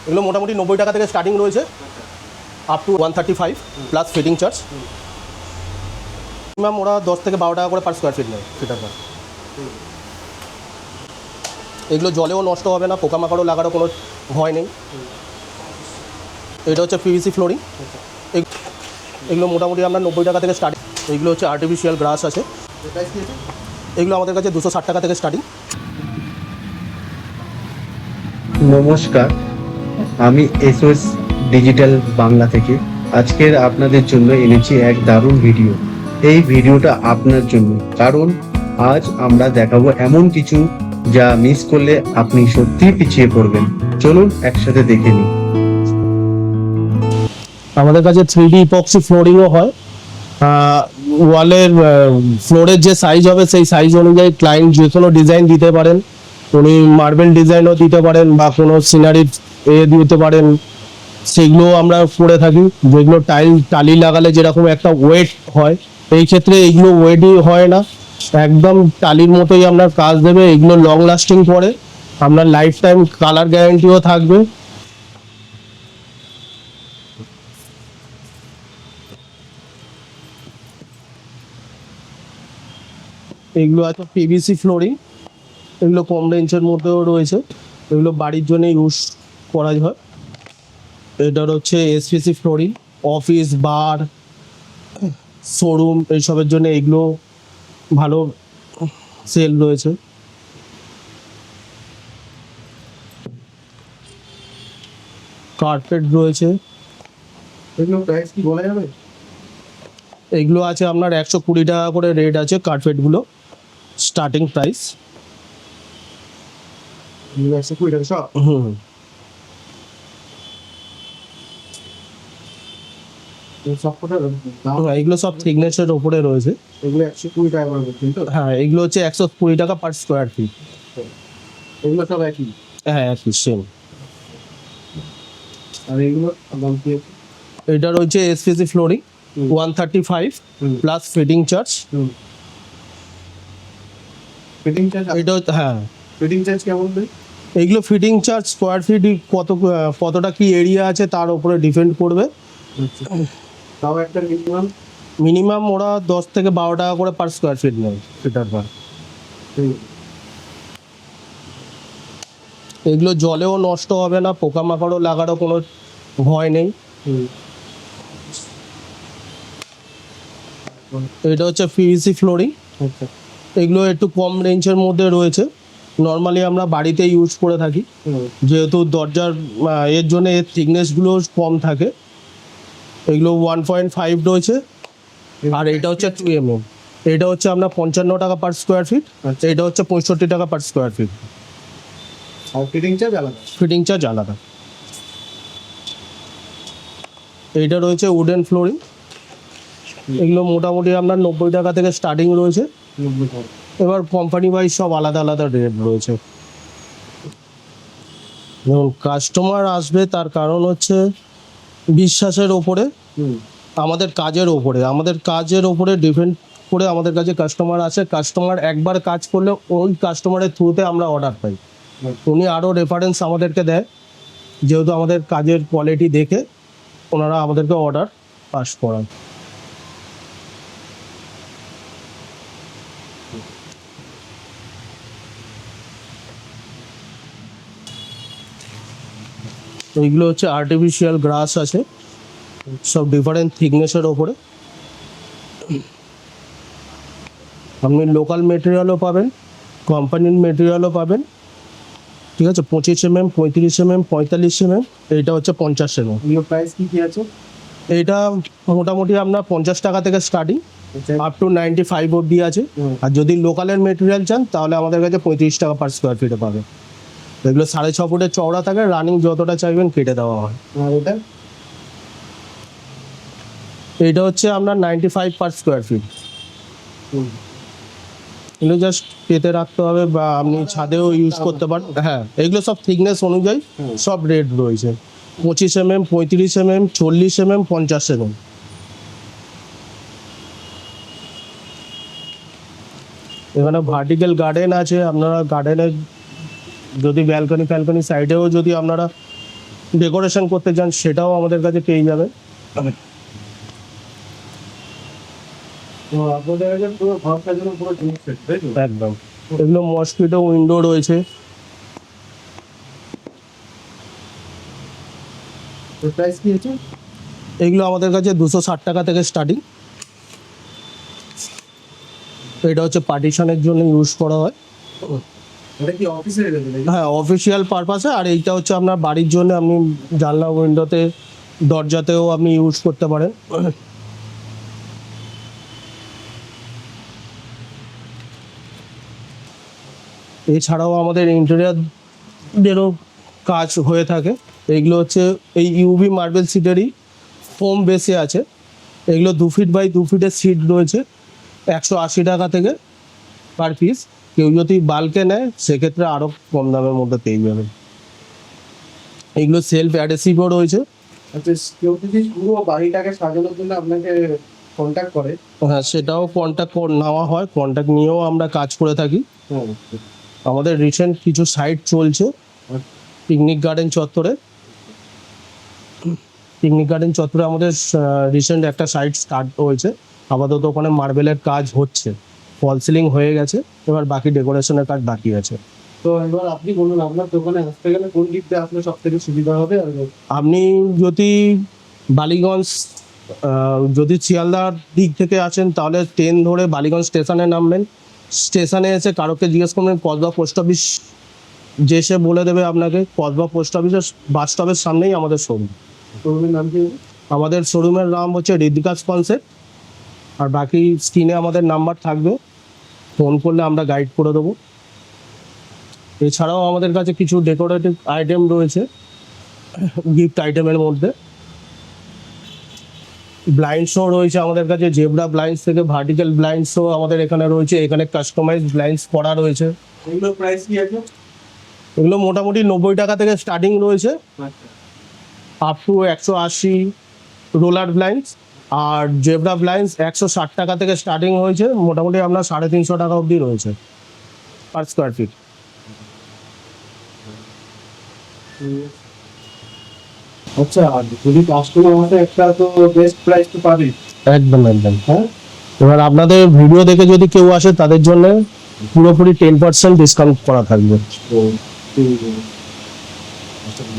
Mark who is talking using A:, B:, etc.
A: এগুলো মোটামুটি 90 টাকা থেকে স্টার্টিং রয়েছে, up to 135 plus fitting charge. Ma'am ওরা 10 থেকে 12 টাকা করে পার স্কোয়ার ফিট নেয় ফিটার পার। এগুলো জলেও নষ্ট হবে না, পোকামাকড়ও লাগারও কোনো ভয় নেই। এটা হচ্ছে পিভিসি ফ্লোরিং। এগুলো মোটামুটি আমরা 90 টাকা থেকে স্টার্টিং। এগুলো হচ্ছে আর্টিফিশিয়াল গ্রাস আছে, এগুলো আমাদের কাছে 260 টাকা থেকে স্টার্টিং।
B: নমস্কার, আমি এসওএস ডিজিটাল বাংলা থেকে আজকের আপনাদের জন্য এনেছি এক দারুণ ভিডিও। এই ভিডিওটা আপনার জন্য, কারণ আজ আমরা দেখাবো এমন কিছু যা মিস করলে আপনি সত্যিই পিছিয়ে পড়বেন। চলুন একসাথে দেখে নিই।
A: আমাদের কাছে 3D ইপক্সি ফ্লোরিংও হয়। ওয়ালের ফ্লোরের যে সাইজ হবে সেই সাইজ অনুযায়ী ক্লায়েন্ট যে কোনো ডিজাইন দিতে পারেন। উনি মার্বেল ডিজাইনও দিতে পারেন বা কোনো সিনারির দিতে পারেন, সেগুলোও আমরা করে থাকি। যেগুলো টালি লাগালে যেরকম একটা ওয়েট হয়, এই ক্ষেত্রে এইগুলো ওয়েটই হয় না, একদম টালির মতোই আপনার কাজ দেবে। এগুলো লং লাস্টিং করে, আপনার লাইফ টাইম কালার গ্যারান্টিও থাকবে। এগুলো আছে পিভিসি ফ্লোরিং, এগুলো কম রেঞ্জের মধ্যেও রয়েছে, এগুলো বাড়ির জন্য ইউজ করা হয়। এটার হচ্ছে এসপিসি ফ্লোরিং, অফিস, বার, শোরুম এইসবের জন্য এগুলো ভালো সেল রয়েছে। কার্পেট রয়েছে,
B: এগুলো প্রাইস কি বলা যাবে?
A: এগুলো আছে আপনার 120 টাকা করে রেট আছে কার্পেটগুলো, স্টার্টিং প্রাইস।
B: 120 টাকা সব?
A: এগুলো সব থিকনেসের ওপরে রয়েছে।
B: এগুলো 120 টাকা করে কিন্তু।
A: হ্যাঁ, এগুলো হচ্ছে 120 টাকা পার স্কোয়ার ফিট।
B: এগুলো সব একই?
A: হ্যাঁ, একই সেম।
B: আর এগুলো দাম কি আছে?
A: এটা রয়েছে SPC flooring 135 plus fitting charge.
B: Fitting charge?
A: এটা হ্যাঁ,
B: ফিটিং চার্জ কেমন দেয়?
A: এইগুলো ফিটিং চার্জ স্কোয়ার ফিট কতটা কি এরিয়া আছে তার উপরে ডিপেন্ড করবে।
B: তাও একটা
A: মিনিমাম ওরা 10 থেকে 12 টাকা করে পার স্কোয়ার ফিট নেয় ফিটার পার। এগুলো জলেও নষ্ট হবে না, পোকামাকড়ও লাগারও কোনো ভয় নেই। এটা হচ্ছে পিভিসি ফ্লোরিং, এগুলো একটু কম রেঞ্জের মধ্যে রয়েছে। নর্মালি আমরা বাড়িতে ইউজ করে থাকি, যেহেতু দরজার এর জন্য এর থিকনেসগুলো কম থাকে। এগুলো 1.5 রয়েছে, আর এটা হচ্ছে 2 mm। এটা হচ্ছে আপনার 55 টাকা পার স্কোয়ার ফিট, এটা হচ্ছে 65 টাকা পার স্কোয়ার ফিট।
B: আর ফিটিং চার্জ আলাদা?
A: ফিটিং চার্জ আলাদা। এইটা রয়েছে উডেন ফ্লোরিং, এগুলো মোটামুটি আপনার 90 টাকা থেকে স্টার্টিং রয়েছে। এবার কোম্পানি ওয়াইজ সব আলাদা আলাদা রেট রয়েছে। যেমন কাস্টমার আসবে, তার কারণ হচ্ছে বিশ্বাসের ওপরে, আমাদের কাজের ওপরে ডিপেন্ড করে আমাদের কাছে কাস্টমার আসে। কাস্টমার একবার কাজ করলে ওই কাস্টমারের থ্রুতে আমরা অর্ডার পাই। উনি আরও রেফারেন্স আমাদেরকে দেয়, যেহেতু আমাদের কাজের কোয়ালিটি দেখে ওনারা আমাদেরকে অর্ডার পাস করান। এইগুলো হচ্ছে আর্টিফিশিয়াল গ্রাস আছে, সব ডিফারেন্ট থিকনেসের ওপরে। আপনি লোকাল মেটেরিয়ালও পাবেন, কোম্পানির মেটেরিয়ালও পাবেন। ঠিক আছে, 25 mm, 35 mm, 45 mm, এইটা হচ্ছে 50 mm।
B: এগুলো প্রাইস কি আছে?
A: এইটা মোটামুটি আপনার 50 টাকা থেকে স্টার্টিং, আপ টু 95 অবধি আছে। আর যদি লোকালের মেটেরিয়াল চান তাহলে আমাদের কাছে 35 টাকা পার স্কোয়ার ফিটে পাবে। এগুলো 6.5 ফুটের চওড়া থাকে, রানিং যতটা চাইবেন কেটে দেওয়া হয়।
B: আর এটা?
A: এইটা হচ্ছে আপনার 95 পার স্কোয়ার ফিট। এগুলো জাস্ট পেতে রাখতে হবে বা আপনি ছাদেও ইউজ করতে পারেন। হ্যাঁ, এগুলো সব থিকনেস অনুযায়ী সব রেট রয়েছে, 25 mm, 35 mm, 40 mm, 50 mm। এখানে ভার্টিক্যাল গার্ডেন আছে, আপনারা গার্ডেনে যদি ব্যালকনি সাইডেও যদি আপনারা ডেকোরেশন করতে চান সেটাও আমাদের কাছে পেয়ে যাবেন।
B: তো আপনাদের কাছে পুরো ঘর সাজানোর পুরো জিনিস আছে, তাই তো?
A: একদম। এগুলো মসকিটো উইন্ডো রয়েছে।
B: তো প্রাইস কি আছে?
A: এগুলো আমাদের কাছে 260 টাকা থেকে স্টার্টিং। এটা হচ্ছে পার্টিশনের জন্য ইউজ করা হয়।
B: এটা কি অফিসে রেখেছেন নাকি?
A: হ্যাঁ, অফিসিয়াল পারপাসে। আর এইটা হচ্ছে আপনার বাড়ির জন্য, আপনি জানলা উইন্ডোতে দরজাতেও আপনি ইউজ করতে পারেন। এছাড়াও আমাদের ইন্টেরিয়ারদেরও কাজ হয়ে থাকে। এগুলো হচ্ছে এই ইউভি মার্বেল সিটেরই ফোম বেসে আছে। এগুলো 2 ফিট বাই 2 ফিটের সিট রয়েছে, 180 টাকা থেকে পার পিস। কেউ যদি বাল্কে নেয় সেক্ষেত্রে আরও কম দামের মধ্যে পেয়ে যাবেন। এগুলো সেলফ অ্যাডহেসিভও রয়েছে।
B: আচ্ছা, কেউ যদি পুরো বাড়িটাকে সাজানোর জন্য আপনাকে কন্ট্যাক্ট করে?
A: হ্যাঁ, সেটাও কন্ট্যাক্ট নেওয়া হয়, কন্ট্যাক্ট নিয়েও আমরা কাজ করে থাকি।
B: হুম।
A: আমাদের রিসেন্ট কিছু সাইট চলছে পিকনিক গার্ডেন চত্বরে। পিকনিক গার্ডেন চত্বরে আমাদের রিসেন্ট একটা সাইট স্টার্ট হয়েছে। আপাতত ওখানে মার্বেলের কাজ হচ্ছে, ফল সিলিং হয়ে গেছে, এবার বাকি ডেকোরেশনের কাজ বাকি আছে।
B: তো এবার আপনি বলুন, আপনার দোকানে আসতে গেলে কোন দিক দিয়ে আসলে সব থেকে সুবিধা হবে? আর
A: আপনি যদি বালিগঞ্জ যদি শিয়ালদার দিক থেকে আসেন তাহলে ট্রেন ধরে বালিগঞ্জ স্টেশনে নামবেন। স্টেশনে এসে কারোকে জিজ্ঞেস করবেন কসবা পোস্ট অফিস, যে সে বলে দেবে আপনাকে কসবা পোস্ট অফিসের বাস স্টপের সামনেই আমাদের শোরুম।
B: শোরুমের নাম কি?
A: আমাদের শোরুমের নাম হচ্ছে ঋদ্ধিকাস কনসেপ্ট। আর বাকি স্ক্রিনে আমাদের নাম্বার থাকবে, ফোন করলে আমরা গাইড করে দেবো। এছাড়াও আমাদের কাছে কিছু ডেকোরেটিভ আইটেম রয়েছে গিফট আইটেমের মধ্যে। ব্লাইন্ড শো রয়েছে আমাদের কাছে, জেব্রা ব্লাইন্ডস থেকে ভার্টিক্যাল ব্লাইন্ড শো আমাদের এখানে রয়েছে। এখানে কাস্টমাইজ ব্লাইন্ডস করা রয়েছে।
B: এগুলোর প্রাইস কি আছে?
A: এগুলো মোটামুটি 90 টাকা থেকে স্টার্টিং রয়েছে,
B: আচ্ছা।
A: Up to 180 roller blinds. আর জেব্রা ব্লাইন্ডস 160 টাকা থেকে স্টার্টিং হয়েছে, মোটামুটি আপনার 350 টাকা অবধি রয়েছে পার স্কোয়ার ফিট।
B: আচ্ছা, আর যদি কাস্টমার আমাকে একটা তো বেস্ট প্রাইস তো পাবি।
A: একদম একদম।
B: হ্যাঁ,
A: এবার আপনাদের ভিডিও দেখে যদি কেউ আসে তাদের জন্য পুরোপুরি 10% ডিসকাউন্ট করা থাকবে।
B: তো ঠিক আছে।